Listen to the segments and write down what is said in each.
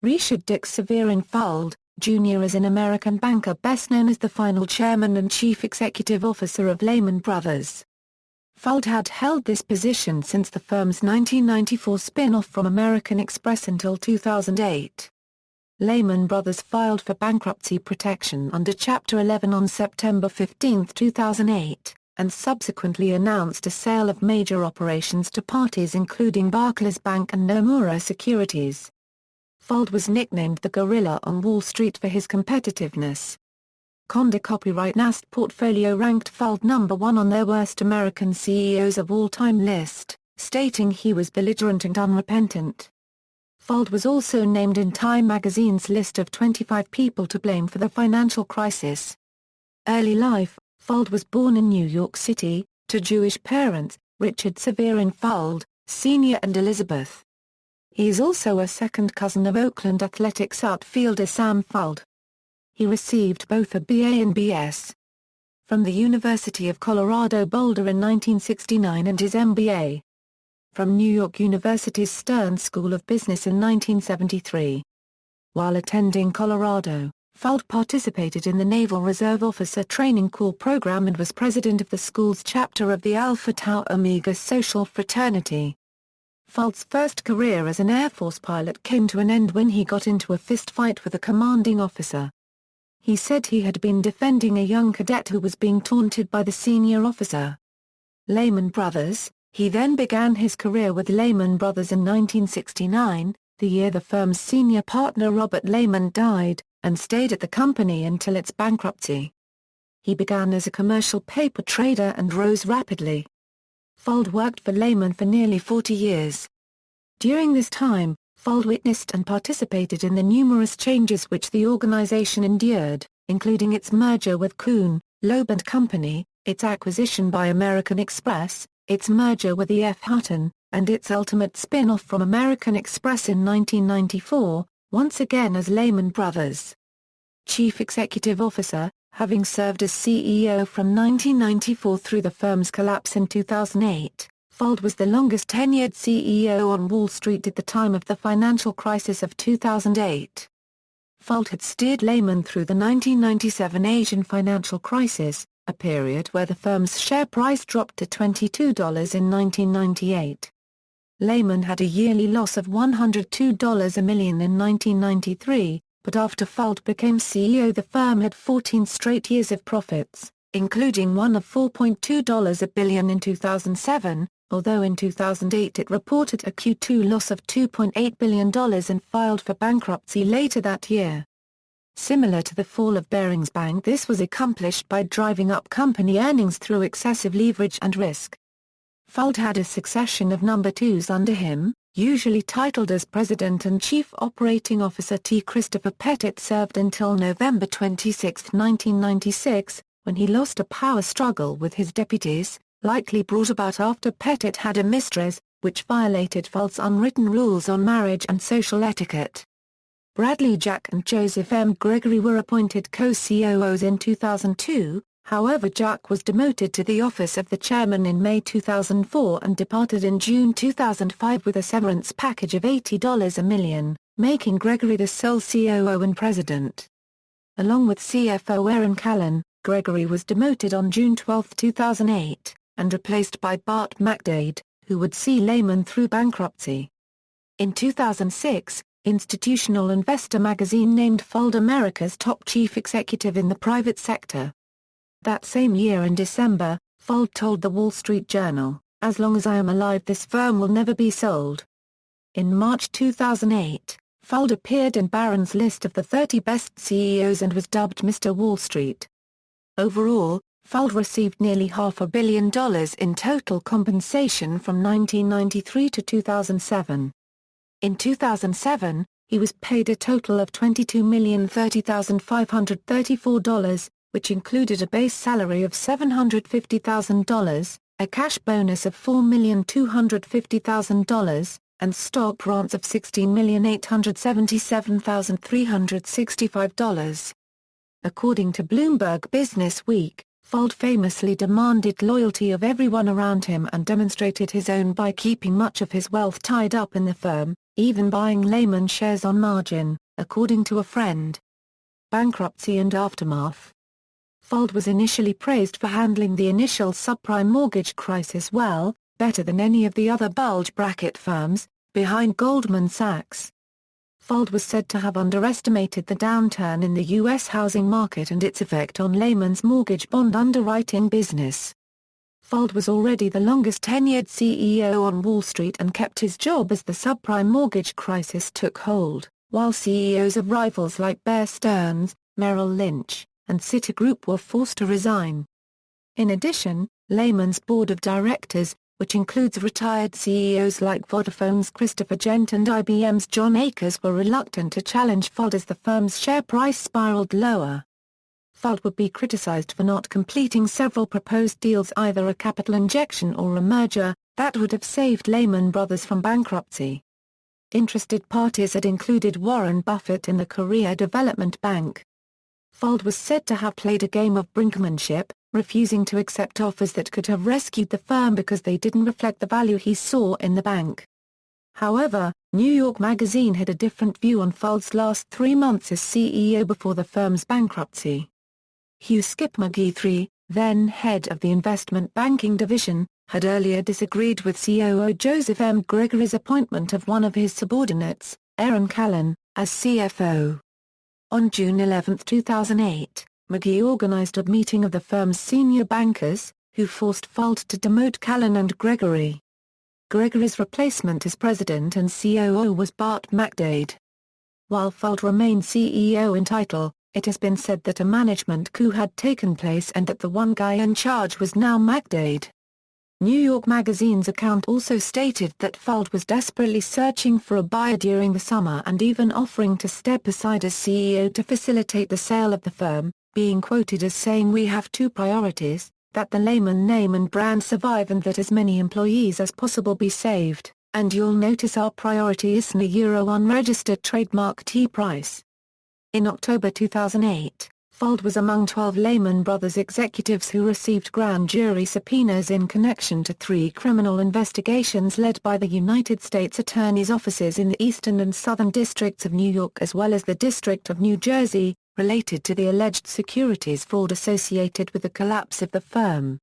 Richard Dick Severin Fuld, Jr. is an American banker best known as the final chairman and chief executive officer of Lehman Brothers. Fuld had held this position since the firm's 1994 spin-off from American Express until 2008. Lehman Brothers filed for bankruptcy protection under Chapter 11 on September 15, 2008, and subsequently announced a sale of major operations to parties including Barclays Bank and Nomura Securities. Fuld was nicknamed the Gorilla on Wall Street for his competitiveness. Condé Nast Portfolio ranked Fuld number 1 on their worst American CEOs of all time list, stating he was belligerent and unrepentant. Fuld was also named in Time magazine's list of 25 people to blame for the financial crisis. Early life: Fuld was born in New York City, to Jewish parents, Richard Severin Fuld, Sr. and Elizabeth. He is also a second cousin of Oakland Athletics outfielder Sam Fuld. He received both a BA and BS from the University of Colorado Boulder in 1969 and his MBA from New York University's Stern School of Business in 1973. While attending Colorado, Fuld participated in the Naval Reserve Officer Training Corps program and was president of the school's chapter of the Alpha Tau Omega Social Fraternity. Fuld's first career as an Air Force pilot came to an end when he got into a fistfight with a commanding officer. He said he had been defending a young cadet who was being taunted by the senior officer. Lehman Brothers. He then began his career with Lehman Brothers in 1969, the year the firm's senior partner Robert Lehman died, and stayed at the company until its bankruptcy. He began as a commercial paper trader and rose rapidly. Fuld worked for Lehman for nearly 40 years. During this time, Fuld witnessed and participated in the numerous changes which the organization endured, including its merger with Kuhn, Loeb and Company, its acquisition by American Express, its merger with E.F. Hutton, and its ultimate spin-off from American Express in 1994, once again as Lehman Brothers Chief Executive Officer, having served as CEO from 1994 through the firm's collapse in 2008. Fuld was the longest-tenured CEO on Wall Street at the time of the financial crisis of 2008. Fuld had steered Lehman through the 1997 Asian financial crisis, a period where the firm's share price dropped to $22 in 1998. Lehman had a yearly loss of $102 a million in 1993, but after Fuld became CEO the firm had 14 straight years of profits, including one of $4.2 billion in 2007, although in 2008 it reported a Q2 loss of $2.8 billion and filed for bankruptcy later that year. Similar to the fall of Barings Bank, this was accomplished by driving up company earnings through excessive leverage and risk. Fuld had a succession of number twos under him, usually titled as President and Chief Operating Officer. T. Christopher Pettit served until November 26, 1996, when he lost a power struggle with his deputies, likely brought about after Pettit had a mistress, which violated Fuld's unwritten rules on marriage and social etiquette. Bradley Jack and Joseph M. Gregory were appointed co-COOs in 2002, however Jack was demoted to the office of the chairman in May 2004 and departed in June 2005 with a severance package of $80 a million, making Gregory the sole COO and president. Along with CFO Erin Callan, Gregory was demoted on June 12, 2008, and replaced by Bart McDade, who would see Lehman through bankruptcy. In 2006, Institutional Investor magazine named Fuld America's top chief executive in the private sector. That same year in December, Fuld told the Wall Street Journal, "As long as I am alive this firm will never be sold." In March 2008, Fuld appeared in Barron's list of the 30 best CEOs and was dubbed Mr. Wall Street. Overall, Fuld received nearly $500 million in total compensation from 1993 to 2007. In 2007, he was paid a total of $22,030,534, which included a base salary of $750,000, a cash bonus of $4,250,000, and stock grants of $16,877,365. According to Bloomberg Business Week, Fuld famously demanded loyalty of everyone around him and demonstrated his own by keeping much of his wealth tied up in the firm, even buying Lehman shares on margin, according to a friend. Bankruptcy and aftermath. Fuld was initially praised for handling the initial subprime mortgage crisis well, better than any of the other bulge bracket firms, behind Goldman Sachs. Fuld was said to have underestimated the downturn in the U.S. housing market and its effect on Lehman's mortgage bond underwriting business. Fuld was already the longest-tenured CEO on Wall Street and kept his job as the subprime mortgage crisis took hold, while CEOs of rivals like Bear Stearns, Merrill Lynch, and Citigroup were forced to resign. In addition, Lehman's board of directors, which includes retired CEOs like Vodafone's Christopher Gent and IBM's John Akers, were reluctant to challenge Fuld as the firm's share price spiraled lower. Fuld would be criticized for not completing several proposed deals, either a capital injection or a merger, that would have saved Lehman Brothers from bankruptcy. Interested parties had included Warren Buffett and the Korea Development Bank. Fuld was said to have played a game of brinkmanship, refusing to accept offers that could have rescued the firm because they didn't reflect the value he saw in the bank. However, New York Magazine had a different view on Fuld's last 3 months as CEO before the firm's bankruptcy. Hugh Skip McGee III, then head of the investment banking division, had earlier disagreed with COO Joseph M. Gregory's appointment of one of his subordinates, Aaron Callan, as CFO. On June 11, 2008, McGee organized a meeting of the firm's senior bankers, who forced Fuld to demote Callan and Gregory. Gregory's replacement as president and COO was Bart McDade. While Fuld remained CEO in title, it has been said that a management coup had taken place and that the one guy in charge was now McDade. New York Magazine's account also stated that Fuld was desperately searching for a buyer during the summer and even offering to step aside as CEO to facilitate the sale of the firm, being quoted as saying, "We have two priorities, that the Lehman name and brand survive and that as many employees as possible be saved, and you'll notice our priority isn't a euro unregistered trademark T price." In October 2008, Fuld was among 12 Lehman Brothers executives who received grand jury subpoenas in connection to 3 criminal investigations led by the United States Attorney's offices in the Eastern and Southern Districts of New York as well as the District of New Jersey, related to the alleged securities fraud associated with the collapse of the firm.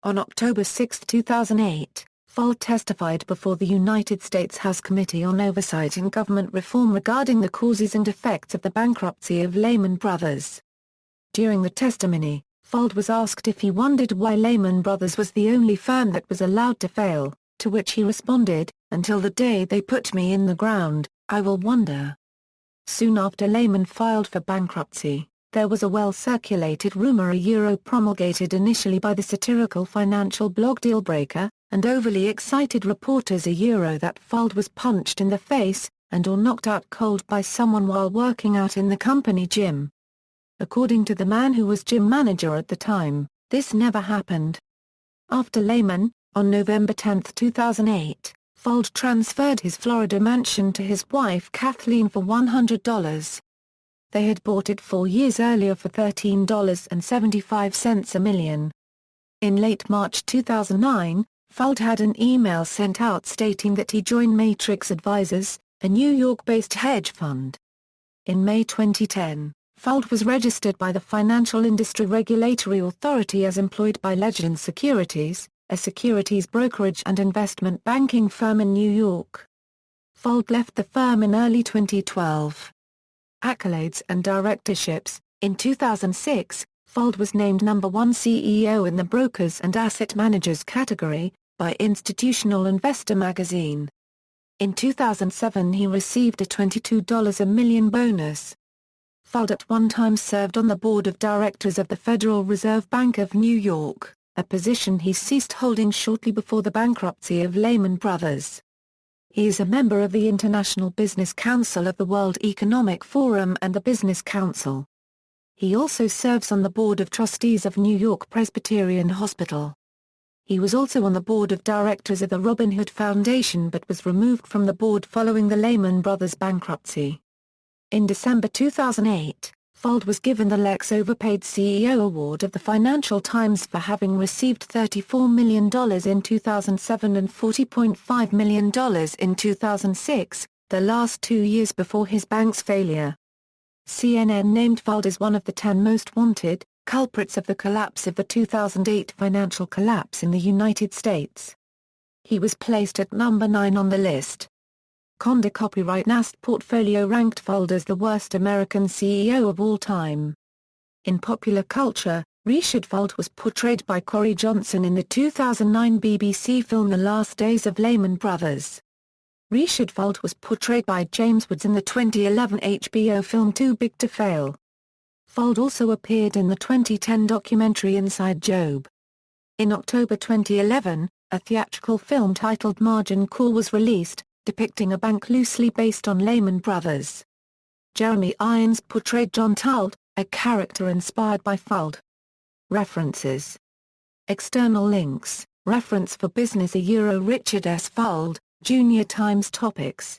On October 6, 2008, Fuld testified before the United States House Committee on Oversight and Government Reform regarding the causes and effects of the bankruptcy of Lehman Brothers. During the testimony, Fuld was asked if he wondered why Lehman Brothers was the only firm that was allowed to fail, to which he responded, "Until the day they put me in the ground, I will wonder." Soon after Lehman filed for bankruptcy, there was a well-circulated rumor promulgated initially by the satirical financial blog Dealbreaker, and overly excited reporters that Fuld was punched in the face, and or knocked out cold by someone while working out in the company gym. According to the man who was gym manager at the time, this never happened. After Lehman, on November 10, 2008, Fuld transferred his Florida mansion to his wife Kathleen for $100. They had bought it 4 years earlier for $13.75 a million. In late March 2009, Fuld had an email sent out stating that he joined Matrix Advisors, a New York-based hedge fund. In May 2010, Fuld was registered by the Financial Industry Regulatory Authority as employed by Legend Securities, a securities brokerage and investment banking firm in New York. Fuld left the firm in early 2012. Accolades and directorships. In 2006, Fuld was named #1 CEO in the Brokers and Asset Managers category, by Institutional Investor magazine. In 2007 he received a $22 a million bonus. Fuld at one time served on the board of directors of the Federal Reserve Bank of New York, a position he ceased holding shortly before the bankruptcy of Lehman Brothers. He is a member of the International Business Council of the World Economic Forum and the Business Council. He also serves on the board of trustees of New York Presbyterian Hospital. He was also on the board of directors of the Robin Hood Foundation but was removed from the board following the Lehman Brothers bankruptcy. In December 2008, Fuld was given the Lex Overpaid CEO Award of the Financial Times for having received $34 million in 2007 and $40.5 million in 2006, the last 2 years before his bank's failure. CNN named Fuld as one of the 10 most wanted culprits of the collapse of the 2008 financial collapse in the United States. He was placed at number 9 on the list. Condé Nast Portfolio ranked Fuld as the worst American CEO of all time. In popular culture, Richard Fuld was portrayed by Corey Johnson in the 2009 BBC film The Last Days of Lehman Brothers. Richard Fuld was portrayed by James Woods in the 2011 HBO film Too Big to Fail. Fuld also appeared in the 2010 documentary Inside Job. In October 2011, a theatrical film titled Margin Call was released, depicting a bank loosely based on Lehman Brothers. Jeremy Irons portrayed John Tuld, a character inspired by Fuld. References. External links. Reference for Business Richard S. Fuld, Junior Times Topics.